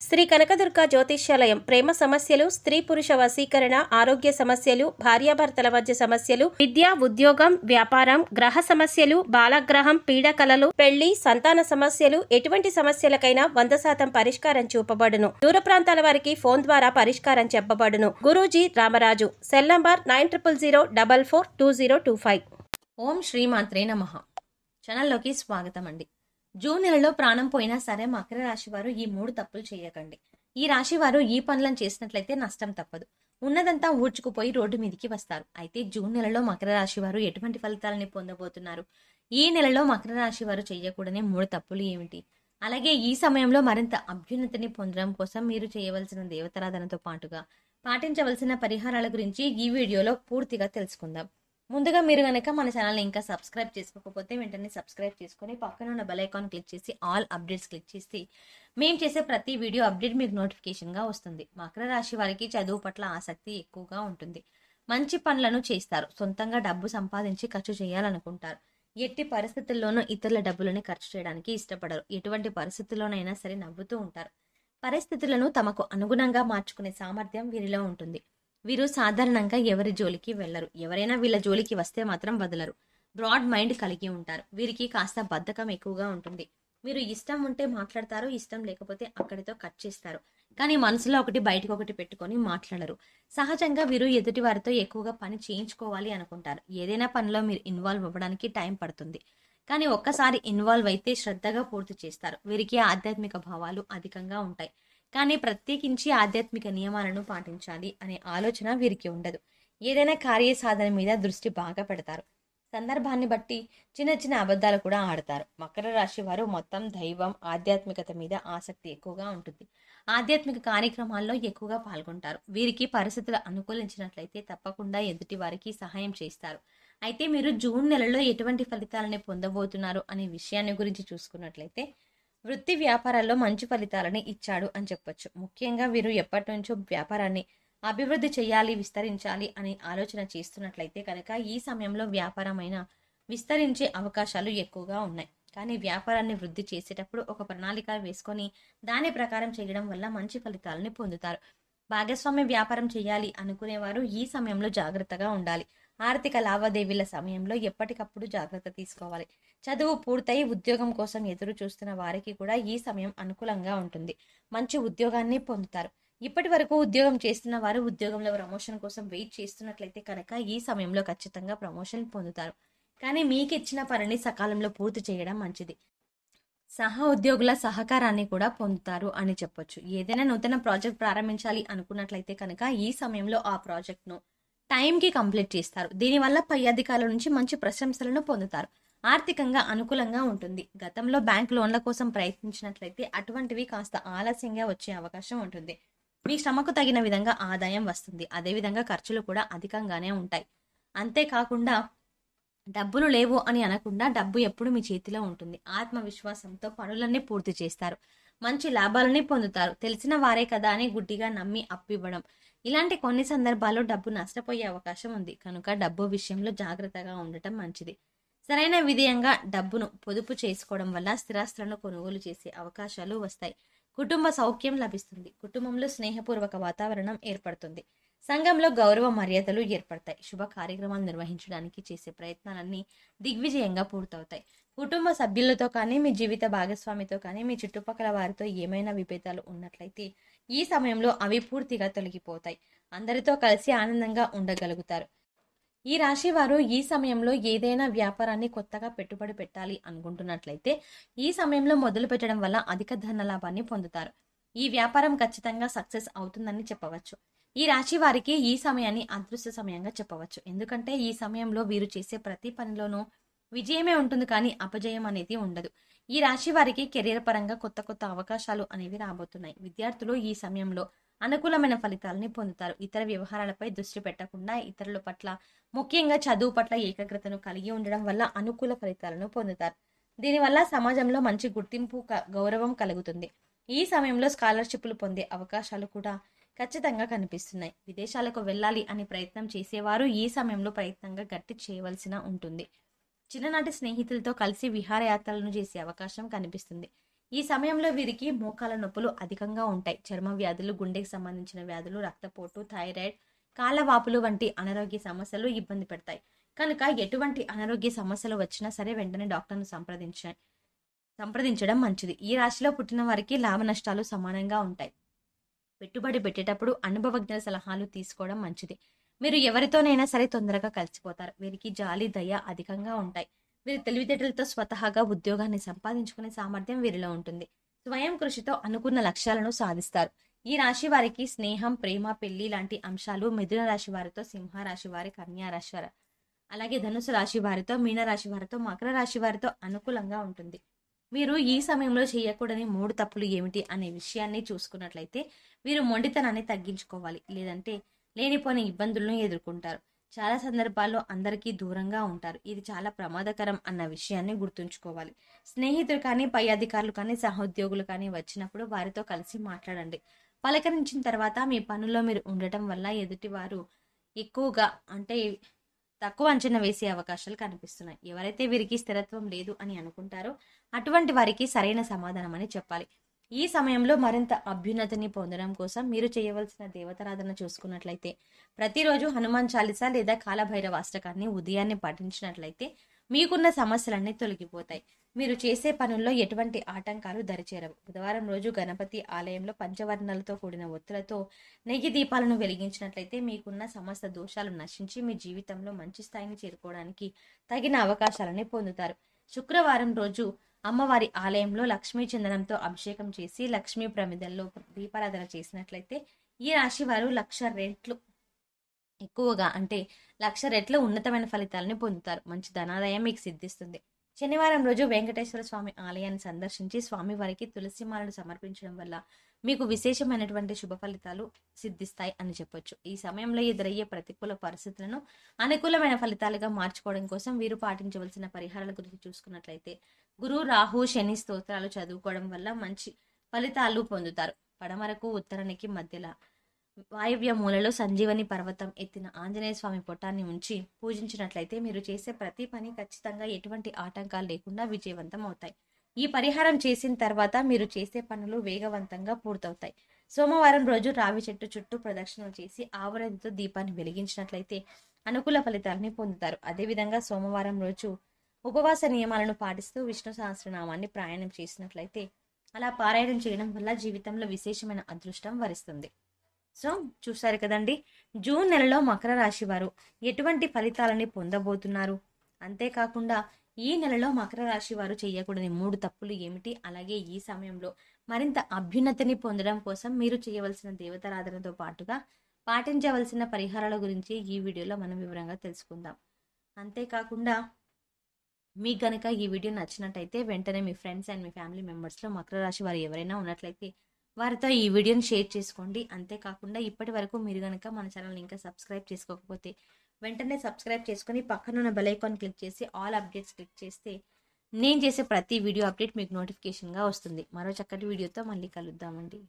శ్రీ కనకదుర్గ జ్యోతిష్యాలయం ప్రేమ సమస్యలు, స్త్రీ పురుష వశీకరణ, ఆరోగ్య సమస్యలు, భార్యాభర్తల మధ్య సమస్యలు, విద్య, ఉద్యోగం, వ్యాపారం, గ్రహ సమస్యలు, బాలగ్రహం, పీడకలలు, పెళ్లి, సంతాన సమస్యలు, ఎటువంటి సమస్యలకైనా 100% పరిష్కారం చూపబడును. దూర ప్రాంతాల వారికి ఫోన్ ద్వారా పరిష్కారం చెప్పబడును. గురూజీ రామరాజు. Cell number 9000442025. ఓం శ్రీమాత్రే నమః. ఛానల్లోకి స్వాగతం అండి. జూన్ నెలలో ప్రాణం పోయినా సరే మకర రాశి వారు ఈ 3 తప్పులు చేయకండి. ఈ రాశి వారు ఈ పనులను చేసినట్లయితే నష్టం తప్పదు. ఉన్నదంతా ఊడ్చుకుపోయి రోడ్డు మీదకి వస్తారు. అయితే జూన్ నెలలో మకర రాశి వారు ఎటువంటి ఫలితాలని పొందబోతున్నారు? ఈ నెలలో మకర రాశి వారు చేయకూడని 3 తప్పులు ఏమిటి? అలాగే ఈ సమయంలో మరింత అభ్యున్నతిని పొందడం కోసం మీరు చేయవలసిన దేవతారాధనతో పాటుగా పాటించవలసిన పరిహారాల గురించి ఈ వీడియోలో పూర్తిగా తెలుసుకుందాం. ముందుగా మీరు కనుక మన ఛానల్ని ఇంకా సబ్స్క్రైబ్ చేసుకోకపోతే వెంటనే సబ్స్క్రైబ్ చేసుకొని పక్కన ఉన్న బెల్ ఐకాన్ క్లిక్ చేసి ఆల్ అప్డేట్స్ క్లిక్ చేసి మేము చేసే ప్రతి వీడియో అప్డేట్ మీకు నోటిఫికేషన్గా వస్తుంది. మకర రాశి వారికి చదువు పట్ల ఆసక్తి ఎక్కువగా ఉంటుంది. మంచి పనులను చేస్తారు. సొంతంగా డబ్బు సంపాదించి ఖర్చు చేయాలనుకుంటారు. ఎట్టి పరిస్థితుల్లోనూ ఇతరుల డబ్బులను ఖర్చు చేయడానికి ఇష్టపడరు. ఎటువంటి పరిస్థితుల్లోనైనా సరే నవ్వుతూ ఉంటారు. పరిస్థితులను తమకు అనుగుణంగా మార్చుకునే సామర్థ్యం వీరిలో ఉంటుంది. వీరు సాధారణంగా ఎవరి జోలికి వెళ్లరు. ఎవరైనా వీళ్ళ జోలికి వస్తే మాత్రం వదలరు. బ్రాడ్ మైండ్ కలిగి ఉంటారు. వీరికి కాస్త బద్ధకం ఎక్కువగా ఉంటుంది. మీరు ఇష్టం ఉంటే మాట్లాడతారు, ఇష్టం లేకపోతే అక్కడితో కట్ చేస్తారు. కానీ మనసులో ఒకటి బయటకు ఒకటి పెట్టుకొని మాట్లాడరు. సహజంగా వీరు ఎదుటి వారితో ఎక్కువగా పని చేయించుకోవాలి అనుకుంటారు. ఏదైనా పనిలో మీరు ఇన్వాల్వ్ అవ్వడానికి టైం పడుతుంది. కానీ ఒక్కసారి ఇన్వాల్వ్ అయితే శ్రద్ధగా పూర్తి చేస్తారు. వీరికి ఆధ్యాత్మిక భావాలు అధికంగా ఉంటాయి. కానీ ప్రత్యేకించి ఆధ్యాత్మిక నియమాలను పాటించాలి అనే ఆలోచన వీరికి ఉండదు. ఏదైనా కార్యసాధన మీద దృష్టి బాగా పెడతారు. సందర్భాన్ని బట్టి చిన్న చిన్న అబద్ధాలు కూడా ఆడతారు. మకర రాశి వారు మొత్తం దైవం, ఆధ్యాత్మికత మీద ఆసక్తి ఎక్కువగా ఉంటుంది. ఆధ్యాత్మిక కార్యక్రమాల్లో ఎక్కువగా పాల్గొంటారు. వీరికి పరిస్థితులు అనుకూలించినట్లయితే తప్పకుండా ఎదుటి వారికి సహాయం చేస్తారు. అయితే మీరు జూన్ నెలలో ఎటువంటి ఫలితాలని పొందబోతున్నారు అనే విషయాన్ని గురించి చూసుకున్నట్లయితే వృత్తి వ్యాపారాల్లో మంచి ఫలితాలని ఇచ్చాడు అని చెప్పొచ్చు. ముఖ్యంగా వీరు ఎప్పటి నుంచో వ్యాపారాన్ని అభివృద్ధి చేయాలి, విస్తరించాలి అనే ఆలోచన చేస్తున్నట్లయితే కనుక ఈ సమయంలో వ్యాపారమైన విస్తరించే అవకాశాలు ఎక్కువగా ఉన్నాయి. కానీ వ్యాపారాన్ని వృద్ధి చేసేటప్పుడు ఒక ప్రణాళిక వేసుకొని దాని ప్రకారం చేయడం వల్ల మంచి ఫలితాలని పొందుతారు. భాగస్వామ్య వ్యాపారం చేయాలి అనుకునేవారు ఈ సమయంలో జాగ్రత్తగా ఉండాలి. ఆర్థిక లావాదేవీల సమయంలో ఎప్పటికప్పుడు జాగ్రత్త తీసుకోవాలి. చదువు పూర్తయి ఉద్యోగం కోసం ఎదురు చూస్తున్న వారికి కూడా ఈ సమయం అనుకూలంగా ఉంటుంది. మంచి ఉద్యోగాన్ని పొందుతారు. ఇప్పటి వరకు ఉద్యోగం చేస్తున్న వారు ఉద్యోగంలో ప్రమోషన్ కోసం వెయిట్ చేస్తున్నట్లయితే కనుక ఈ సమయంలో ఖచ్చితంగా ప్రమోషన్ పొందుతారు. కానీ మీకు ఇచ్చిన పనిని సకాలంలో పూర్తి చేయడం మంచిది. సహా ఉద్యోగుల సహకారాన్ని కూడా పొందుతారు అని చెప్పొచ్చు. ఏదైనా నూతన ప్రాజెక్ట్ ప్రారంభించాలి అనుకున్నట్లయితే కనుక ఈ సమయంలో ఆ ప్రాజెక్ట్ను టైంకి కంప్లీట్ చేస్తారు. దీనివల్ల పై అధికారుల నుంచి మంచి ప్రశంసలను పొందుతారు. ఆర్థికంగా అనుకూలంగా ఉంటుంది. గతంలో బ్యాంక్ లోన్ల కోసం ప్రయత్నించినట్లయితే అటువంటివి కాస్త ఆలస్యంగా వచ్చే అవకాశం ఉంటుంది. మీ శ్రమకు తగిన విధంగా ఆదాయం వస్తుంది. అదేవిధంగా ఖర్చులు కూడా అధికంగానే ఉంటాయి. అంతేకాకుండా డబ్బులు లేవు అని అనకుండా డబ్బు ఎప్పుడు మీ చేతిలో ఉంటుంది. ఆత్మవిశ్వాసంతో పనులన్నీ పూర్తి చేస్తారు. మంచి లాభాలని పొందుతారు. తెలిసిన వారే కదా అని గుడ్డిగా నమ్మి అప్పివ్వడం, ఇలాంటి కొన్ని సందర్భాల్లో డబ్బు నష్టపోయే అవకాశం ఉంది. కనుక డబ్బు విషయంలో జాగ్రత్తగా ఉండటం మంచిది. సరైన విధేయంగా డబ్బును పొదుపు చేసుకోవడం వల్ల స్థిరాస్తులను కొనుగోలు చేసే అవకాశాలు వస్తాయి. కుటుంబ సౌఖ్యం లభిస్తుంది. కుటుంబంలో స్నేహపూర్వక వాతావరణం ఏర్పడుతుంది. సంఘంలో గౌరవ మర్యాదలు ఏర్పడతాయి. శుభ కార్యక్రమాలు నిర్వహించడానికి చేసే ప్రయత్నాలన్నీ దిగ్విజయంగా పూర్తవుతాయి. కుటుంబ సభ్యులతో కానీ, మీ జీవిత భాగస్వామితో కానీ, మీ చుట్టుపక్కల వారితో ఏమైనా విభేదాలు ఉన్నట్లయితే ఈ సమయంలో అవి పూర్తిగా తొలగిపోతాయి. అందరితో కలిసి ఆనందంగా ఉండగలుగుతారు. ఈ రాశి వారు ఈ సమయంలో ఏదైనా వ్యాపారాన్ని కొత్తగా పెట్టుబడి పెట్టాలి అనుకుంటున్నట్లయితే ఈ సమయంలో మొదలు పెట్టడం వల్ల అధిక ధన లాభాన్ని పొందుతారు. ఈ వ్యాపారం ఖచ్చితంగా సక్సెస్ అవుతుందని చెప్పవచ్చు. ఈ రాశి వారికి ఈ సమయాన్ని అదృష్ట సమయంగా చెప్పవచ్చు. ఎందుకంటే ఈ సమయంలో వీరు చేసే ప్రతి పనిలోనూ విజయమే ఉంటుంది, కానీ అపజయం అనేది ఉండదు. ఈ రాశి వారికి కెరీర్ పరంగా కొత్త కొత్త అవకాశాలు అనేవి రాబోతున్నాయి. విద్యార్థులు ఈ సమయంలో అనుకూలమైన ఫలితాలని పొందుతారు. ఇతర వ్యవహారాలపై దృష్టి పెట్టకుండా ఇతరుల పట్ల, ముఖ్యంగా చదువు పట్ల ఏకాగ్రతను కలిగి ఉండడం వల్ల అనుకూల ఫలితాలను పొందుతారు. దీనివల్ల సమాజంలో మంచి గుర్తింపు, గౌరవం కలుగుతుంది. ఈ సమయంలో స్కాలర్షిప్లు పొందే అవకాశాలు కూడా ఖచ్చితంగా కనిపిస్తున్నాయి. విదేశాలకు వెళ్ళాలి అని ప్రయత్నం చేసేవారు ఈ సమయంలో ప్రయత్నంగా గట్టి చేయవలసిన ఉంటుంది. చిన్ననాటి స్నేహితులతో కలిసి విహారయాత్రలను చేసే అవకాశం కనిపిస్తుంది. ఈ సమయంలో వీరికి మోకాల నొప్పులు అధికంగా ఉంటాయి. చర్మ వ్యాధులు, గుండెకి సంబంధించిన వ్యాధులు, రక్తపోటు, థైరాయిడ్, కాళ్ళవాపులు వంటి అనారోగ్య సమస్యలు ఇబ్బంది పెడతాయి. కనుక ఎటువంటి అనారోగ్య సమస్యలు వచ్చినా సరే వెంటనే డాక్టర్ను సంప్రదించడం మంచిది. ఈ రాశిలో పుట్టిన వారికి లాభ నష్టాలు సమానంగా ఉంటాయి. పెట్టుబడి పెట్టేటప్పుడు అనుభవజ్ఞుల సలహాలు తీసుకోవడం మంచిది. మీరు ఎవరితోనైనా సరే తొందరగా కలిసిపోతారు. వీరికి జాలి, దయ అధికంగా ఉంటాయి. వీరి తెలివితేటలతో స్వతహాగా ఉద్యోగాన్ని సంపాదించుకునే సామర్థ్యం వీరిలో ఉంటుంది. స్వయం కృషితో అనుకున్న లక్ష్యాలను సాధిస్తారు. ఈ రాశి వారికి స్నేహం, ప్రేమ, పెళ్లి లాంటి అంశాలు మిథున రాశి వారితో, సింహ రాశి వారి, కన్యా రాశి వారి, అలాగే ధనుసు రాశి వారితో, మీన రాశి వారితో, మకర రాశి వారితో అనుకూలంగా ఉంటుంది. మీరు ఈ సమయంలో చేయకూడని 3 తప్పులు ఏమిటి అనే విషయాన్ని చూసుకున్నట్లయితే వీరు మొండితనాన్ని తగ్గించుకోవాలి. లేదంటే లేనిపోని ఇబ్బందులను ఎదుర్కొంటారు. చాలా సందర్భాల్లో అందరికీ దూరంగా ఉంటారు. ఇది చాలా ప్రమాదకరం అన్న విషయాన్ని గుర్తుంచుకోవాలి. స్నేహితులు కానీ, పై అధికారులు కానీ, సహోద్యోగులు కానీ వచ్చినప్పుడు వారితో కలిసి మాట్లాడండి. పలకరించిన తర్వాత మీ పనుల్లో మీరు ఉండటం వల్ల ఎదుటివారు ఎక్కువగా తక్కువ అంచనా వేసే అవకాశాలు కనిపిస్తున్నాయి. ఎవరైతే వీరికి స్థిరత్వం లేదు అని అనుకుంటారో అటువంటి వారికి సరైన సమాధానం అని చెప్పాలి. ఈ సమయంలో మరింత అభ్యున్నతిని పొందడం కోసం మీరు చేయవలసిన దేవతారాధన చూసుకున్నట్లయితే ప్రతిరోజు హనుమాన్ చాలీసా లేదా కాలభైరవ అష్టకాన్ని ఉదయాన్నే పఠించినట్లయితే మీకున్న సమస్యలన్నీ తొలగిపోతాయి. మీరు చేసే పనుల్లో ఎటువంటి ఆటంకాలు దరిచేరవు. బుధవారం రోజు గణపతి ఆలయంలో పంచవర్ణాలతో కూడిన ఒత్తులతో నెయ్యి దీపాలను వెలిగించినట్లయితే మీకున్న సమస్త దోషాలు నశించి మీ జీవితంలో మంచి స్థాయిని చేరుకోవడానికి తగిన అవకాశాలని పొందుతారు. శుక్రవారం రోజు అమ్మవారి ఆలయంలో లక్ష్మీ చందనంతో అభిషేకం చేసి లక్ష్మీ ప్రమిదల్లో దీపారాధన చేసినట్లయితే ఈ రాశి వారు 1,00,000 రెట్లు ఎక్కువగా 1,00,000 రెట్లు ఉన్నతమైన ఫలితాలను పొందుతారు. మంచి ధనాదాయం మీకు సిద్ధిస్తుంది. శనివారం రోజు వెంకటేశ్వర స్వామి ఆలయాన్ని సందర్శించి స్వామివారికి తులసి మాలను సమర్పించడం వల్ల మీకు విశేషమైనటువంటి శుభ ఫలితాలు సిద్ధిస్తాయి అని చెప్పొచ్చు. ఈ సమయంలో ఎదురయ్యే ప్రతికూల పరిస్థితులను అనుకూలమైన ఫలితాలుగా మార్చుకోవడం కోసం వీరు పాటించవలసిన పరిహారాల గురించి చూసుకున్నట్లయితే గురు, రాహు, శని స్తోత్రాలు చదువుకోవడం వల్ల మంచి ఫలితాలు పొందుతారు. పడమరకు ఉత్తరానికి మధ్యలో వాయవ్య మూలలో సంజీవని పర్వతం ఎత్తిన ఆంజనేయ స్వామి పొట్టాన్ని ఉంచి పూజించినట్లయితే మీరు చేసే ప్రతి పని ఖచ్చితంగా ఎటువంటి ఆటంకాలు లేకుండా విజయవంతం అవుతాయి. ఈ పరిహారం చేసిన తర్వాత మీరు చేసే పనులు వేగవంతంగా పూర్తవుతాయి. సోమవారం రోజు రావి చెట్టు చుట్టూ ప్రదక్షిణలు చేసి ఆవునేతితో దీపాన్ని వెలిగించినట్లయితే అనుకూల ఫలితాలని పొందుతారు. అదేవిధంగా సోమవారం రోజు ఉపవాస నియమాలను పాటిస్తూ విష్ణు సహస్రనామాన్ని పారాయణం చేసినట్లయితే అలా పారాయణం చేయడం వల్ల జీవితంలో విశేషమైన అదృష్టం వరిస్తుంది. సో చూసారు కదండి, జూన్ నెలలో మకర రాశి వారు ఎటువంటి ఫలితాలని పొందబోతున్నారు. అంతేకాకుండా ఈ నెలలో మకర రాశి వారు చేయకూడని 3 తప్పులు ఏమిటి, అలాగే ఈ సమయంలో మరింత అభ్యున్నతిని పొందడం కోసం మీరు చేయవలసిన దేవతారాధనతో పాటుగా పాటించవలసిన పరిహారాల గురించి ఈ వీడియోలో మనం వివరంగా తెలుసుకుందాం. అంతేకాకుండా మీకు గనక ఈ వీడియో నచ్చినట్టయితే వెంటనే మీ ఫ్రెండ్స్ అండ్ మీ ఫ్యామిలీ మెంబర్స్లో మకర రాశి వారు ఎవరైనా ఉన్నట్లయితే వారితో ఈ వీడియోని షేర్ చేసుకోండి. అంతేకాకుండా ఇప్పటి వరకు మీరు కనుక మన ఛానల్ని ఇంకా సబ్స్క్రైబ్ చేసుకోకపోతే వెంటనే సబ్స్క్రైబ్ చేసుకుని పక్కనున్న బెల్ ఐకాన్ క్లిక్ చేసి ఆల్ అప్డేట్స్ క్లిక్ చేస్తే నేను చేసే ప్రతి వీడియో అప్డేట్ మీకు నోటిఫికేషన్గా వస్తుంది. మరో చక్కటి వీడియోతో మళ్ళీ కలుద్దామండి.